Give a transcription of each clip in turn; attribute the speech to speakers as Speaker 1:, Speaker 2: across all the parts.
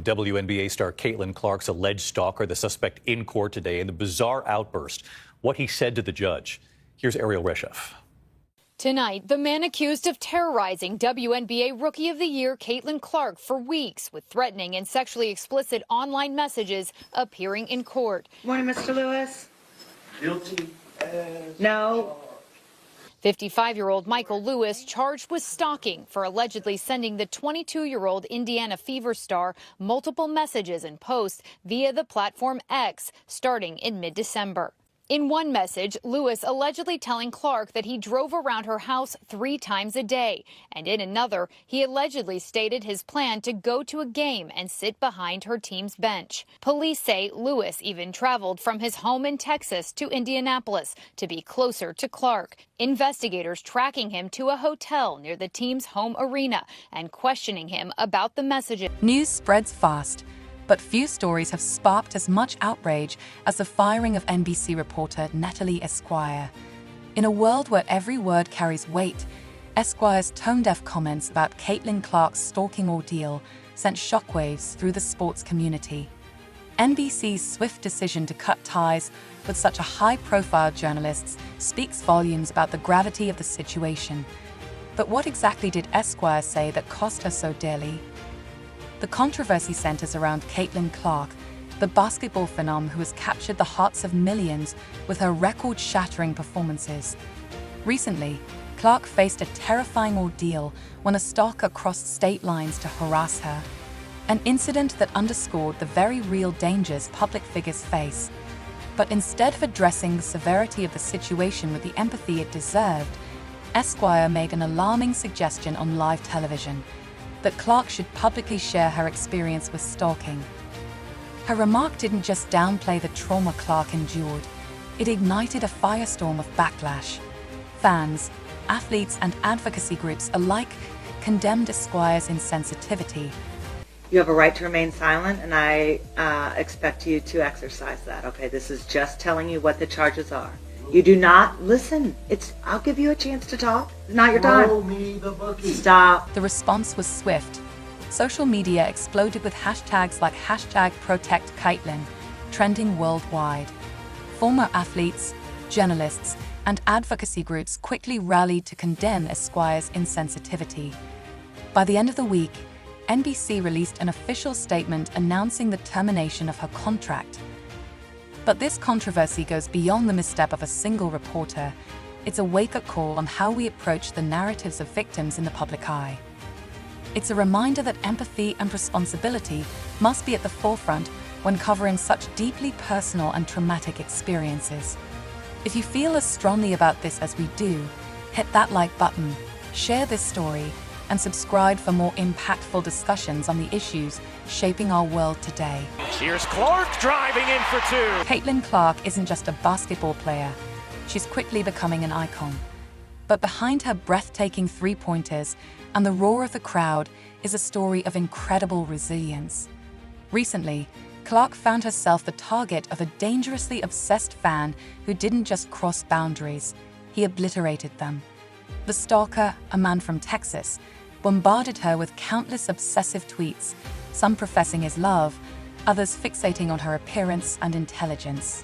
Speaker 1: WNBA star Caitlin Clark's alleged stalker, the suspect in court today, in the bizarre outburst, what he said to the judge. Here's Ariel Reshef.
Speaker 2: Tonight, the man accused of terrorizing WNBA Rookie of the Year Caitlin Clark for weeks with threatening and sexually explicit online messages appearing in court.
Speaker 3: Morning, Mr. Lewis.
Speaker 4: Guilty as
Speaker 3: No.
Speaker 2: 55-year-old Michael Lewis charged with stalking for allegedly sending the 22-year-old Indiana Fever star multiple messages and posts via the platform X starting in mid-December. In one message, Lewis allegedly telling Clark that he drove around her house 3 times a day. And in another, he allegedly stated his plan to go to a game and sit behind her team's bench. Police say Lewis even traveled from his home in Texas to Indianapolis to be closer to Clark. Investigators tracking him to a hotel near the team's home arena and questioning him about the messages.
Speaker 5: News spreads fast, but few stories have sparked as much outrage as the firing of NBC reporter Natalie Esquire. In a world where every word carries weight, Esquire's tone-deaf comments about Caitlin Clark's stalking ordeal sent shockwaves through the sports community. NBC's swift decision to cut ties with such a high-profile journalist speaks volumes about the gravity of the situation. But what exactly did Esquire say that cost her so dearly? The controversy centers around Caitlin Clark, the basketball phenom who has captured the hearts of millions with her record-shattering performances. Recently, Clark faced a terrifying ordeal when a stalker crossed state lines to harass her, an incident that underscored the very real dangers public figures face. But instead of addressing the severity of the situation with the empathy it deserved, Esquire made an alarming suggestion on live television: that Clark should publicly share her experience with stalking. Her remark didn't just downplay the trauma Clark endured, it ignited a firestorm of backlash. Fans, athletes, and advocacy groups alike condemned Esquire's insensitivity.
Speaker 3: You have a right to remain silent, and I expect you to exercise that. Okay, this is just telling you what the charges are. You do not listen. I'll give you a chance to talk. It's not your time.
Speaker 4: Throw me the bookie.
Speaker 3: Stop.
Speaker 5: The response was swift. Social media exploded with hashtags like #ProtectCaitlin, trending worldwide. Former athletes, journalists, and advocacy groups quickly rallied to condemn Esquire's insensitivity. By the end of the week, NBC released an official statement announcing the termination of her contract. But this controversy goes beyond the misstep of a single reporter. It's a wake-up call on how we approach the narratives of victims in the public eye. It's a reminder that empathy and responsibility must be at the forefront when covering such deeply personal and traumatic experiences. If you feel as strongly about this as we do, hit that like button, share this story, and subscribe for more impactful discussions on the issues shaping our world today.
Speaker 6: Here's Clark driving in for 2.
Speaker 5: Caitlin Clark isn't just a basketball player. She's quickly becoming an icon. But behind her breathtaking three-pointers and the roar of the crowd is a story of incredible resilience. Recently, Clark found herself the target of a dangerously obsessed fan who didn't just cross boundaries, he obliterated them. The stalker, a man from Texas, bombarded her with countless obsessive tweets, some professing his love, others fixating on her appearance and intelligence.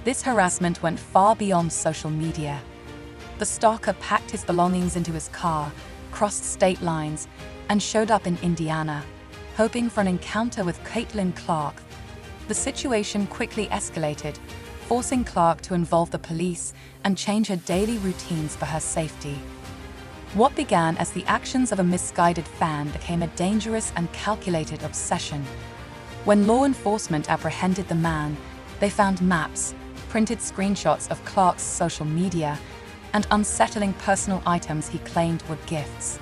Speaker 5: This harassment went far beyond social media. The stalker packed his belongings into his car, crossed state lines, and showed up in Indiana, hoping for an encounter with Caitlin Clark. The situation quickly escalated, forcing Clark to involve the police and change her daily routines for her safety. What began as the actions of a misguided fan became a dangerous and calculated obsession. When law enforcement apprehended the man, they found maps, printed screenshots of Clark's social media, and unsettling personal items he claimed were gifts.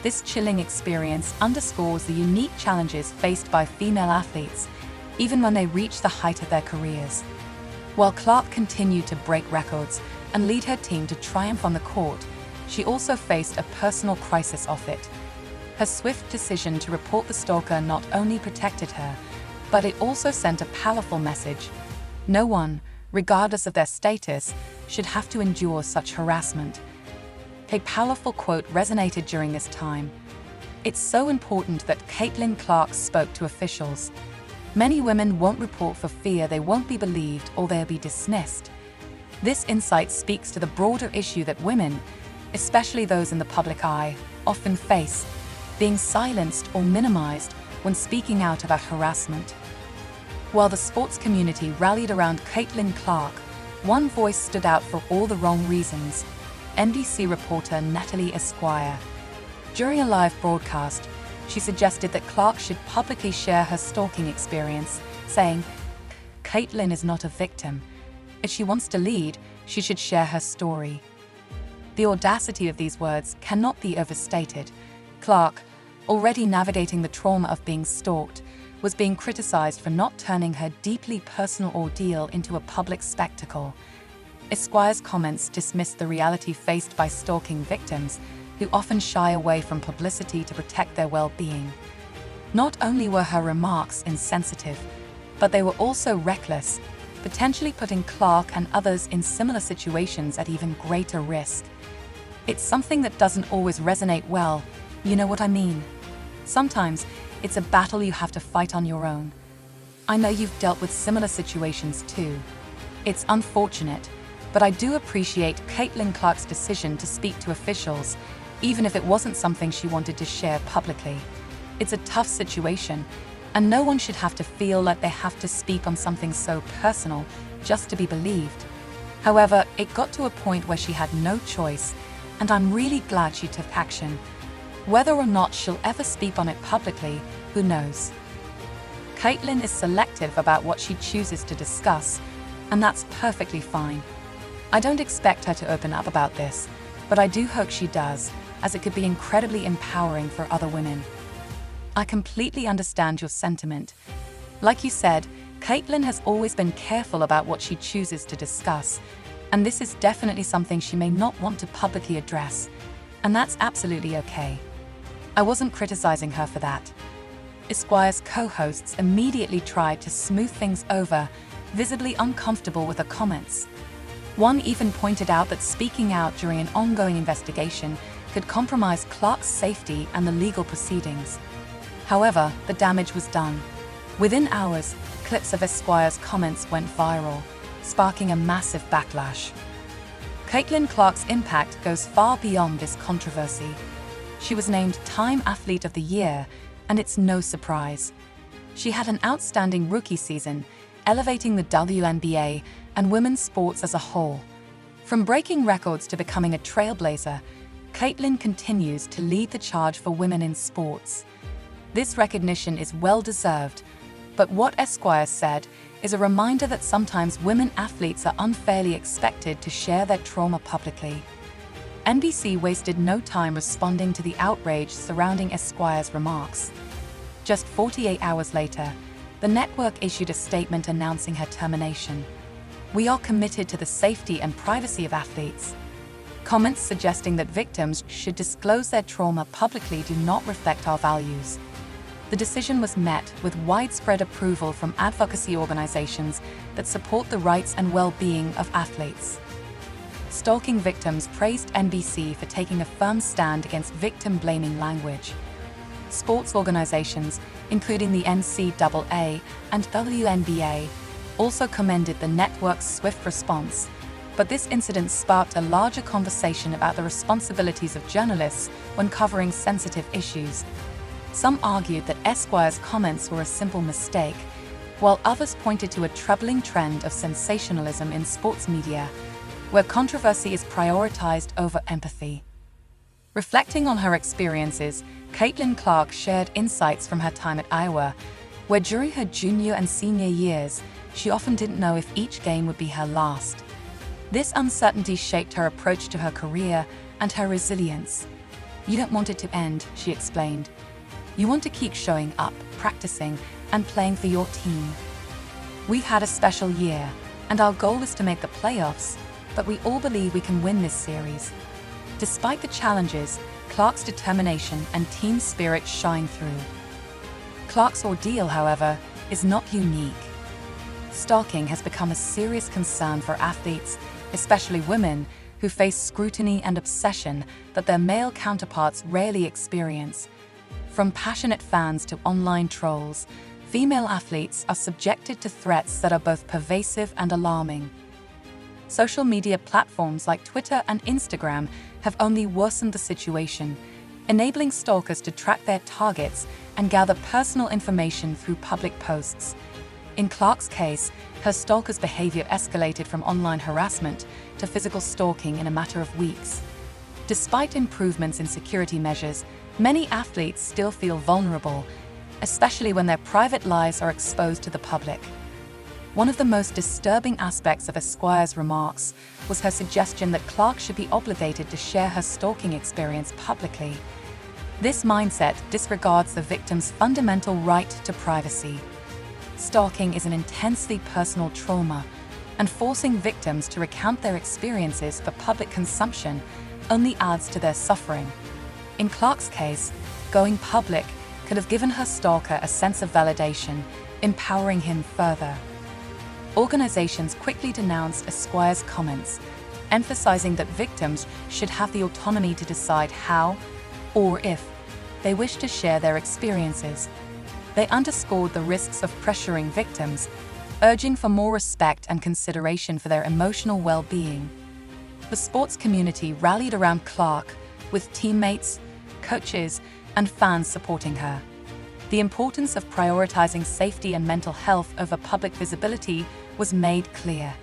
Speaker 5: This chilling experience underscores the unique challenges faced by female athletes, even when they reach the height of their careers. While Clark continued to break records and lead her team to triumph on the court, she also faced a personal crisis off it. Her swift decision to report the stalker not only protected her, but it also sent a powerful message. No one, regardless of their status, should have to endure such harassment. A powerful quote resonated during this time. It's so important that Caitlin Clark spoke to officials. Many women won't report for fear they won't be believed or they'll be dismissed. This insight speaks to the broader issue that women, especially those in the public eye, often face, being silenced or minimized when speaking out about harassment. While the sports community rallied around Caitlin Clark, one voice stood out for all the wrong reasons: NBC reporter Natalie Esquire. During a live broadcast, she suggested that Clark should publicly share her stalking experience, saying, "Caitlin is not a victim. If she wants to lead, she should share her story." The audacity of these words cannot be overstated. Clark, already navigating the trauma of being stalked, was being criticized for not turning her deeply personal ordeal into a public spectacle. Esquire's comments dismissed the reality faced by stalking victims, who often shy away from publicity to protect their well-being. Not only were her remarks insensitive, but they were also reckless, potentially putting Clark and others in similar situations at even greater risk. It's something that doesn't always resonate well, you know what I mean? Sometimes it's a battle you have to fight on your own. I know you've dealt with similar situations too. It's unfortunate, but I do appreciate Caitlin Clark's decision to speak to officials, even if it wasn't something she wanted to share publicly. It's a tough situation, and no one should have to feel like they have to speak on something so personal just to be believed. However, it got to a point where she had no choice, and I'm really glad she took action. Whether or not she'll ever speak on it publicly, who knows? Caitlin is selective about what she chooses to discuss, and that's perfectly fine. I don't expect her to open up about this, but I do hope she does, as it could be incredibly empowering for other women. I completely understand your sentiment. Like you said, Caitlin has always been careful about what she chooses to discuss, and this is definitely something she may not want to publicly address, and that's absolutely okay. I wasn't criticizing her for that. Esquire's co-hosts immediately tried to smooth things over, visibly uncomfortable with her comments. One even pointed out that speaking out during an ongoing investigation could compromise Clark's safety and the legal proceedings. However, the damage was done. Within hours, clips of Esquire's comments went viral, sparking a massive backlash. Caitlin Clark's impact goes far beyond this controversy. She was named Time Athlete of the Year, and it's no surprise. She had an outstanding rookie season, elevating the WNBA and women's sports as a whole. From breaking records to becoming a trailblazer, Caitlin continues to lead the charge for women in sports. This recognition is well-deserved, but what Esquire said is a reminder that sometimes women athletes are unfairly expected to share their trauma publicly. NBC wasted no time responding to the outrage surrounding Esquire's remarks. Just 48 hours later, the network issued a statement announcing her termination. "We are committed to the safety and privacy of athletes." Comments suggesting that victims should disclose their trauma publicly do not reflect our values. The decision was met with widespread approval from advocacy organizations that support the rights and well-being of athletes. Stalking victims praised NBC for taking a firm stand against victim-blaming language. Sports organizations, including the NCAA and WNBA, also commended the network's swift response, but this incident sparked a larger conversation about the responsibilities of journalists when covering sensitive issues. Some argued that Esquire's comments were a simple mistake, while others pointed to a troubling trend of sensationalism in sports media, where controversy is prioritized over empathy. Reflecting on her experiences, Caitlin Clark shared insights from her time at Iowa, where during her junior and senior years, she often didn't know if each game would be her last. This uncertainty shaped her approach to her career and her resilience. "You don't want it to end," she explained. "You want to keep showing up, practicing, and playing for your team. We've had a special year, and our goal is to make the playoffs, but we all believe we can win this series." Despite the challenges, Clark's determination and team spirit shine through. Clark's ordeal, however, is not unique. Stalking has become a serious concern for athletes, especially women, who face scrutiny and obsession that their male counterparts rarely experience. From passionate fans to online trolls, female athletes are subjected to threats that are both pervasive and alarming. Social media platforms like Twitter and Instagram have only worsened the situation, enabling stalkers to track their targets and gather personal information through public posts. In Clark's case, her stalker's behavior escalated from online harassment to physical stalking in a matter of weeks. Despite improvements in security measures, many athletes still feel vulnerable, especially when their private lives are exposed to the public. One of the most disturbing aspects of Esquire's remarks was her suggestion that Clark should be obligated to share her stalking experience publicly. This mindset disregards the victim's fundamental right to privacy. Stalking is an intensely personal trauma, and forcing victims to recount their experiences for public consumption only adds to their suffering. In Clark's case, going public could have given her stalker a sense of validation, empowering him further. Organizations quickly denounced Esquire's comments, emphasizing that victims should have the autonomy to decide how, or if, they wish to share their experiences. They underscored the risks of pressuring victims, urging for more respect and consideration for their emotional well-being. The sports community rallied around Clark, with teammates, coaches, and fans supporting her. The importance of prioritizing safety and mental health over public visibility was made clear.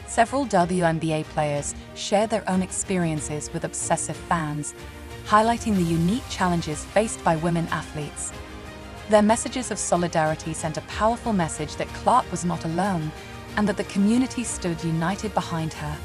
Speaker 5: Several WNBA players shared their own experiences with obsessive fans, highlighting the unique challenges faced by women athletes. Their messages of solidarity sent a powerful message that Clark was not alone and that the community stood united behind her.